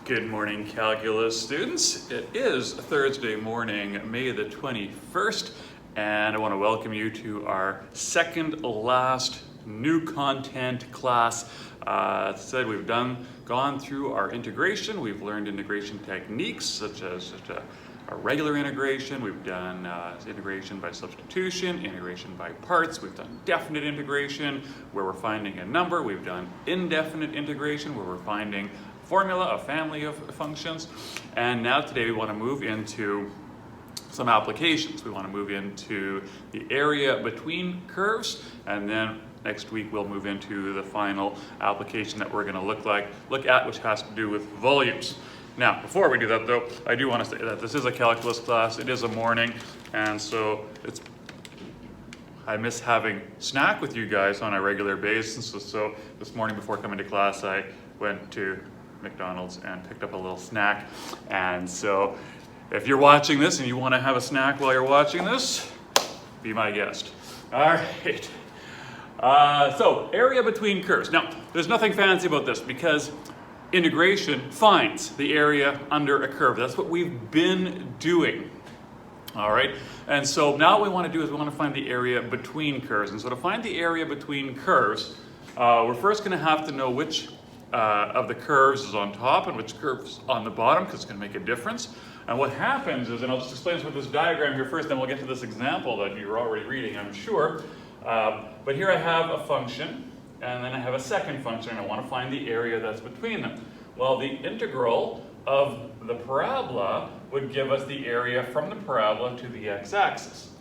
Good morning, calculus students. It is Thursday morning, May the 21st, and I want to welcome you to our second last new content class. As I said, we've gone through our integration. We've learned integration techniques such as a regular integration. We've done integration by substitution, integration by parts. We've done definite integration where we're finding a number. We've done indefinite integration where we're finding formula, a family of functions. And now today we want to move into some applications. We want to move into the area between curves, and then next week we'll move into the final application that we're going to look at, which has to do with volumes. Now, before we do that though, I do want to say that this is a calculus class. It is a morning, and so I miss having snack with you guys on a regular basis. So this morning before coming to class, I went to McDonald's and picked up a little snack. And so if you're watching this and you want to have a snack while you're watching this, be my guest. All right. So area between curves. Now, there's nothing fancy about this because integration finds the area under a curve. That's what we've been doing. All right. And so now what we want to do is we want to find the area between curves. And so to find the area between curves, we're first going to have to know which of the curves is on top and which curves on the bottom, because it's going to make a difference. And what happens is, and I'll just explain this with this diagram here first, then we'll get to this example that you're already reading, I'm sure. But here I have a function, and then I have a second function, and I want to find the area that's between them. Well, the integral of the parabola would give us the area from the parabola to the x-axis.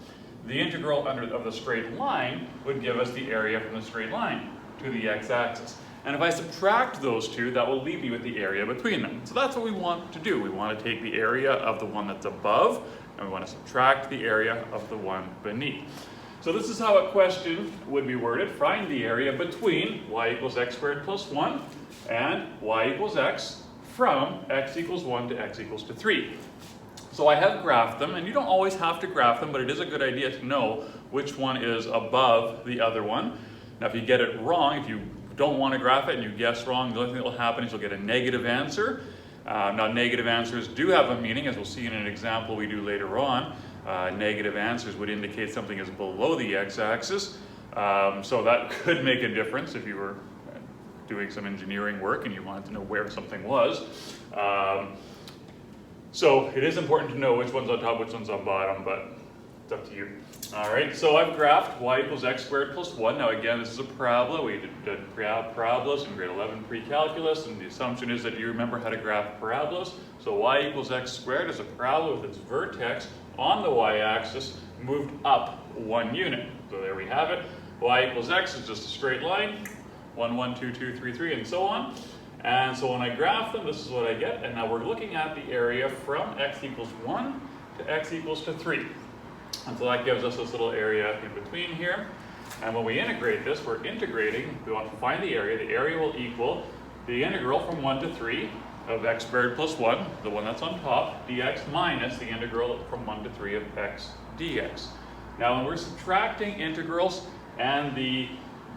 The integral of the straight line would give us the area from the straight line to the x-axis. And if I subtract those two, that will leave me with the area between them. So that's what we want to do. We want to take the area of the one that's above, and we want to subtract the area of the one beneath. So this is how a question would be worded. Find the area between y equals x squared plus 1 and y equals x from x equals 1 to x equals to 3. So I have graphed them, and you don't always have to graph them, but it is a good idea to know which one is above the other one. Now if you get it wrong, if you don't want to graph it and you guess wrong, the only thing that will happen is you'll get a negative answer. Now negative answers do have a meaning, as we'll see in an example we do later on. Negative answers would indicate something is below the x-axis. So that could make a difference if you were doing some engineering work and you wanted to know where something was. So it is important to know which one's on top, which one's on bottom, but it's up to you. All right, so I've graphed y equals x squared plus 1. Now again, this is a parabola. We did parabolas in grade 11 pre-calculus, and the assumption is that you remember how to graph parabolas. So y equals x squared is a parabola with its vertex on the y-axis moved up 1 unit. So there we have it. Y equals x is just a straight line, 1, 1, 2, 2, 3, 3, and so on. And so when I graph them, this is what I get. And now we're looking at the area from x equals 1 to x equals to 3. And so that gives us this little area in between here. And when we integrate this, we're integrating, we want to find the area. The area will equal the integral from 1 to 3 of x squared plus 1, the one that's on top, dx minus the integral from 1 to 3 of x dx. Now when we're subtracting integrals and the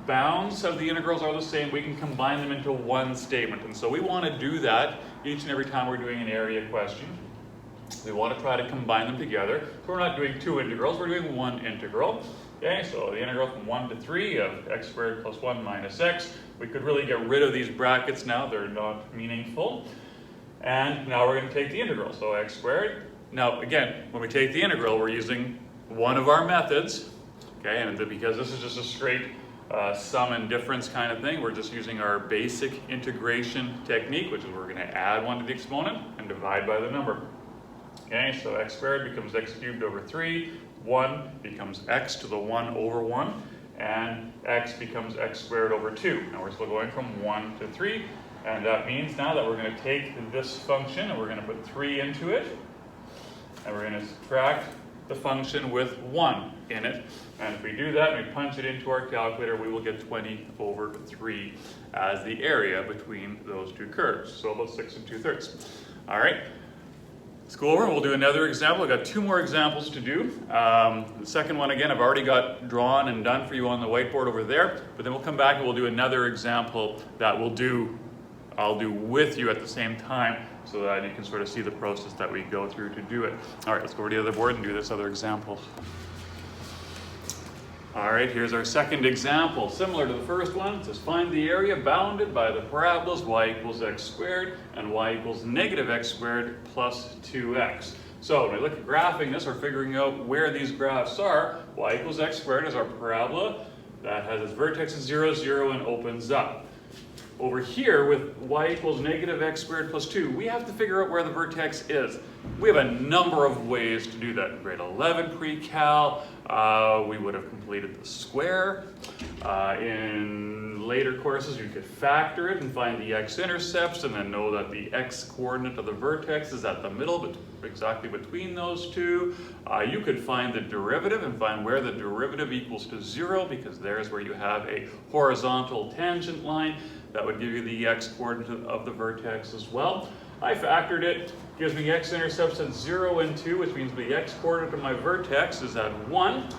bounds of the integrals are the same, we can combine them into one statement. And so we want to do that each and every time we're doing an area question. We want to try to combine them together. So we're not doing two integrals, we're doing one integral. Okay, so the integral from 1 to 3 of x squared plus 1 minus x. We could really get rid of these brackets now, they're not meaningful. And now we're going to take the integral, so x squared. Now again, when we take the integral, we're using one of our methods. Okay, and because this is just a straight sum and difference kind of thing, we're just using our basic integration technique, which is we're going to add 1 to the exponent and divide by the number. Okay, so x squared becomes x cubed over 3, 1 becomes x to the 1 over 1, and x becomes x squared over 2. Now we're still going from 1 to 3, and that means now that we're going to take this function and we're going to put 3 into it, and we're going to subtract the function with 1 in it. And if we do that and we punch it into our calculator, we will get 20 over 3 as the area between those two curves. So about 6 2/3. All right. Let's go over and we'll do another example. I've got 2 more examples to do. The second one, again, I've already got drawn and done for you on the whiteboard over there, but then we'll come back and we'll do another example that we'll do I'll do with you at the same time so that you can sort of see the process that we go through to do it. All right, let's go over to the other board and do this other example. All right, here's our second example. Similar to the first one, it says find the area bounded by the parabolas y equals x squared and y equals negative x squared plus 2x. So when we look at graphing this or figuring out where these graphs are, y equals x squared is our parabola that has its vertex at 0, 0 and opens up. Over here with y equals negative x squared plus 2, we have to figure out where the vertex is. We have a number of ways to do that. In grade 11 pre-cal, we would have completed the square. In later courses, you could factor it and find the x-intercepts and then know that the x-coordinate of the vertex is at the middle, but exactly between those two. You could find the derivative and find where the derivative equals to 0, because there's where you have a horizontal tangent line that would give you the x-coordinate of the vertex as well. I factored it, gives me x-intercepts at 0 and 2, which means the x-coordinate of my vertex is at 1.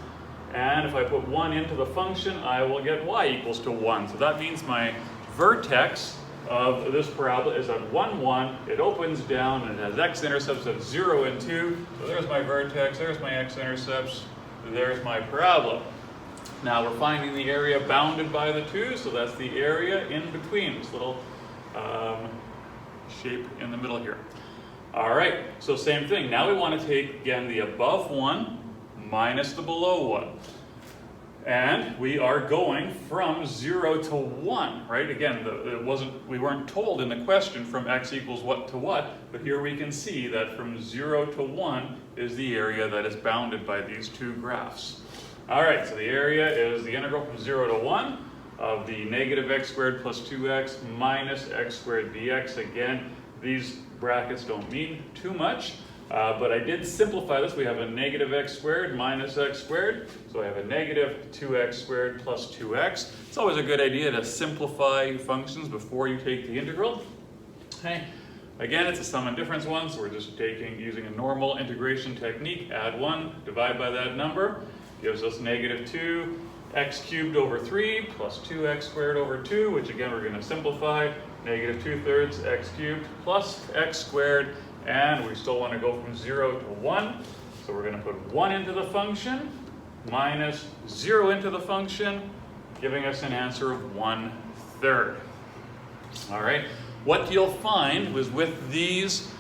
And if I put 1 into the function, I will get y equals to 1. So that means my vertex of this parabola is at 1, 1. It opens down and it has x-intercepts at 0 and 2. So there's my vertex, there's my x-intercepts, there's my parabola. Now we're finding the area bounded by the 2, so that's the area in between, this little shape in the middle here. All right, so same thing. Now we want to take, again, the above 1 minus the below 1. And we are going from 0 to 1, right? Again, we weren't told in the question from x equals what to what, but here we can see that from 0 to 1 is the area that is bounded by these two graphs. All right, so the area is the integral from 0 to 1 of the negative x squared plus 2x minus x squared dx. Again, these brackets don't mean too much, but I did simplify this. We have a negative x squared minus x squared, so I have a negative 2x squared plus 2x. It's always a good idea to simplify functions before you take the integral. Okay. Again, it's a sum and difference one, so we're just using a normal integration technique. Add 1, divide by that number, gives us negative 2 x cubed over 3 plus 2x squared over 2, which again we're going to simplify. Negative 2/3 x cubed plus x squared, and we still want to go from 0 to 1. So we're going to put 1 into the function minus 0 into the function, giving us an answer of 1/3. All right, what you'll find was with these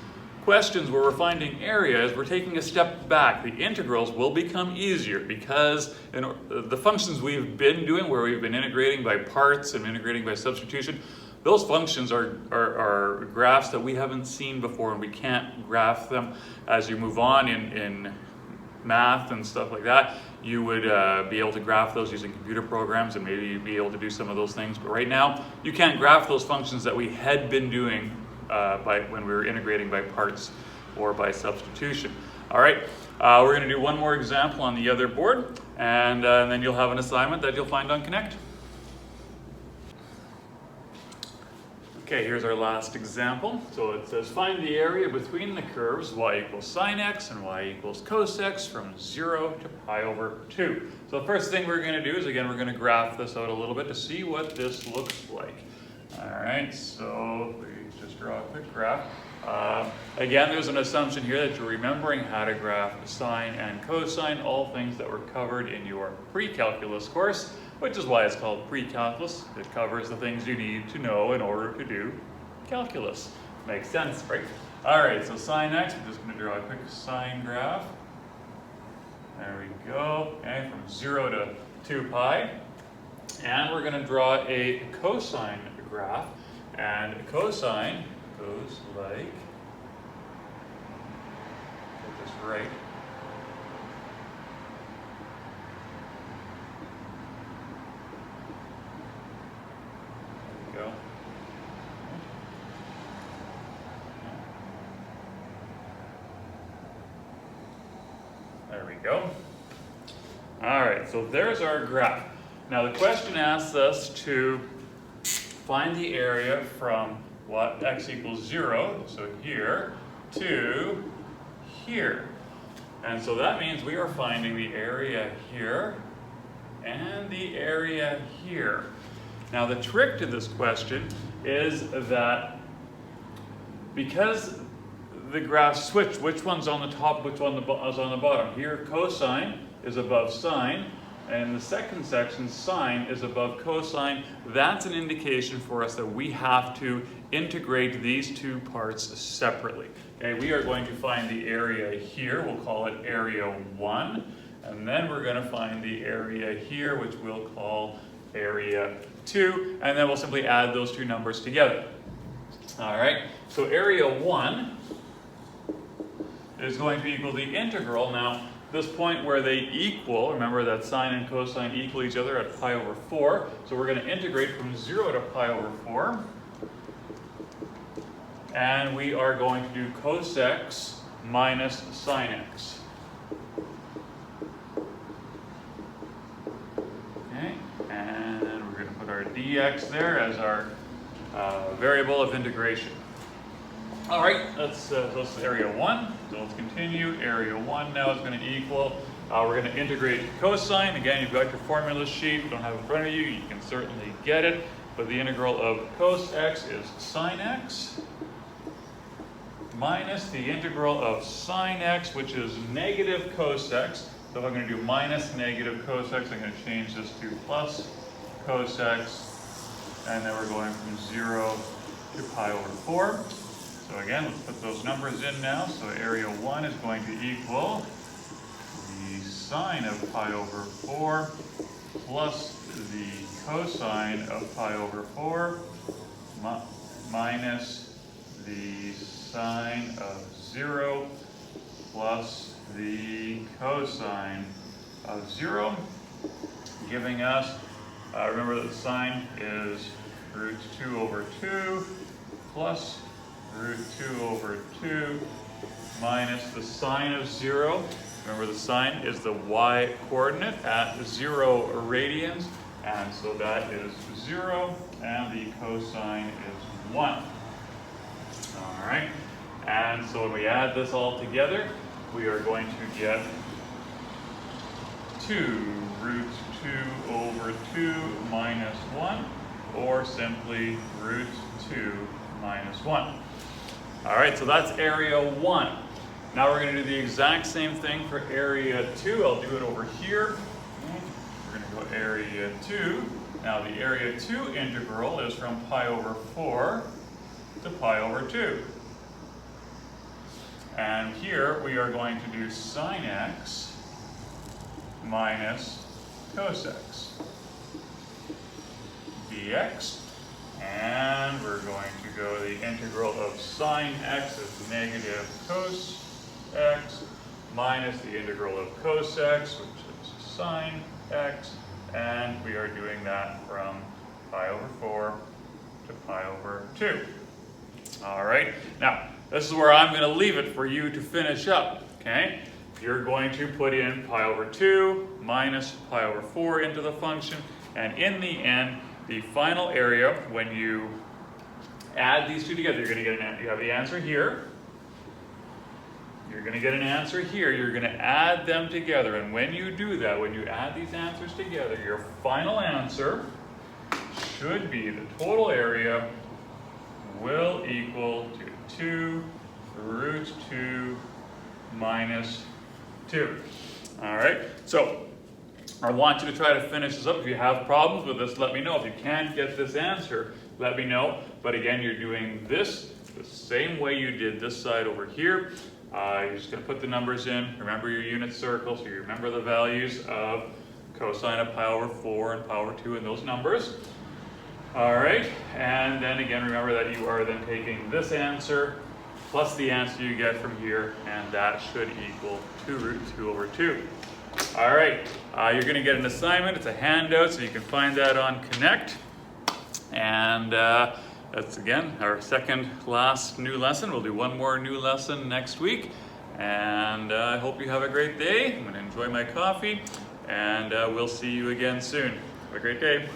questions where we're finding areas, we're taking a step back. The integrals will become easier because the functions we've been doing where we've been integrating by parts and integrating by substitution, those functions are graphs that we haven't seen before, and we can't graph them. As you move on in math and stuff like that, you would be able to graph those using computer programs and maybe you'd be able to do some of those things. But right now, you can't graph those functions that we had been doing when we were integrating by parts or by substitution. All right, we're going to do one more example on the other board, and then you'll have an assignment that you'll find on Connect. Okay, here's our last example. So it says find the area between the curves y equals sine x and y equals cos x from 0 to pi over 2. So the first thing we're going to do is, again, we're going to graph this out a little bit to see what this looks like. All right, so we just draw a quick graph. Again, there's an assumption here that you're remembering how to graph sine and cosine, all things that were covered in your pre-calculus course, which is why it's called pre-calculus. It covers the things you need to know in order to do calculus. Makes sense, right? All right, so sine x, I'm just going to draw a quick sine graph. There we go, okay, from 0 to 2 pi. And we're going to draw a cosine graph, and cosine goes like, get this right, there we go. There we go. All right, so there's our graph. Now the question asks us to find the area from what x equals 0, so here, to here. And so that means we are finding the area here and the area here. Now the trick to this question is that because the graph switched, which one's on the top, which one is on the bottom. Here cosine is above sine, and in the second section sine is above cosine. That's an indication for us that we have to integrate these two parts separately. Okay, we are going to find the area here, we'll call it area 1, and then we're going to find the area here, which we'll call area 2, and then we'll simply add those two numbers together. All right, so area 1 is going to equal the integral. Now, this point where they equal, remember that sine and cosine equal each other at pi over 4, so we're going to integrate from 0 to pi over 4. And we are going to do cos x minus sine x. Okay, and we're going to put our dx there as our variable of integration. All right, that's area 1. So let's continue. Area 1 now is going to equal, we're going to integrate cosine. Again, you've got your formula sheet. You don't have it in front of you. You can certainly get it. But the integral of cos x is sine x minus the integral of sine x, which is negative cos x. So if I'm going to do minus negative cos x, I'm going to change this to plus cos x. And then we're going from 0 to pi over 4. So again, let's put those numbers in now. So area 1 is going to equal the sine of pi over 4 plus the cosine of pi over 4 minus the sine of 0 plus the cosine of 0, giving us, remember that sine is root 2 over 2 plus root 2 over 2 minus the sine of 0. Remember, the sine is the y coordinate at 0 radians, and so that is 0, and the cosine is 1. All right, and so when we add this all together, we are going to get 2 root 2 over 2 minus 1, or simply root 2 minus 1. All right, so that's area 1. Now we're going to do the exact same thing for area 2. I'll do it over here. We're going to go area 2. Now the area 2 integral is from pi over 4 to pi over 2. And here we are going to do sine x minus cos x dx. And we're going to go the integral of sine x is negative cos x minus the integral of cos x, which is sine x, and we are doing that from pi over 4 to pi over 2. All right, now this is where I'm going to leave it for you to finish up, okay? You're going to put in pi over 2 minus pi over 4 into the function, and in the end, the final area, when you add these two together, you're going to get you have the answer here. You're going to get an answer here. You're going to add them together. And when you do that, when you add these answers together, your final answer should be the total area will equal to 2 root 2 minus 2. All right? So I want you to try to finish this up. If you have problems with this, let me know. If you can't get this answer, let me know. But again, you're doing this the same way you did this side over here. You're just going to put the numbers in. Remember your unit circle, so you remember the values of cosine of pi over 4 and pi over 2 and those numbers. All right, and then again, remember that you are then taking this answer plus the answer you get from here, and that should equal 2 root 2 over 2. All right, you're going to get an assignment. It's a handout, so you can find that on Connect. And that's, again, our second last new lesson. We'll do one more new lesson next week. And I hope you have a great day. I'm going to enjoy my coffee, and we'll see you again soon. Have a great day.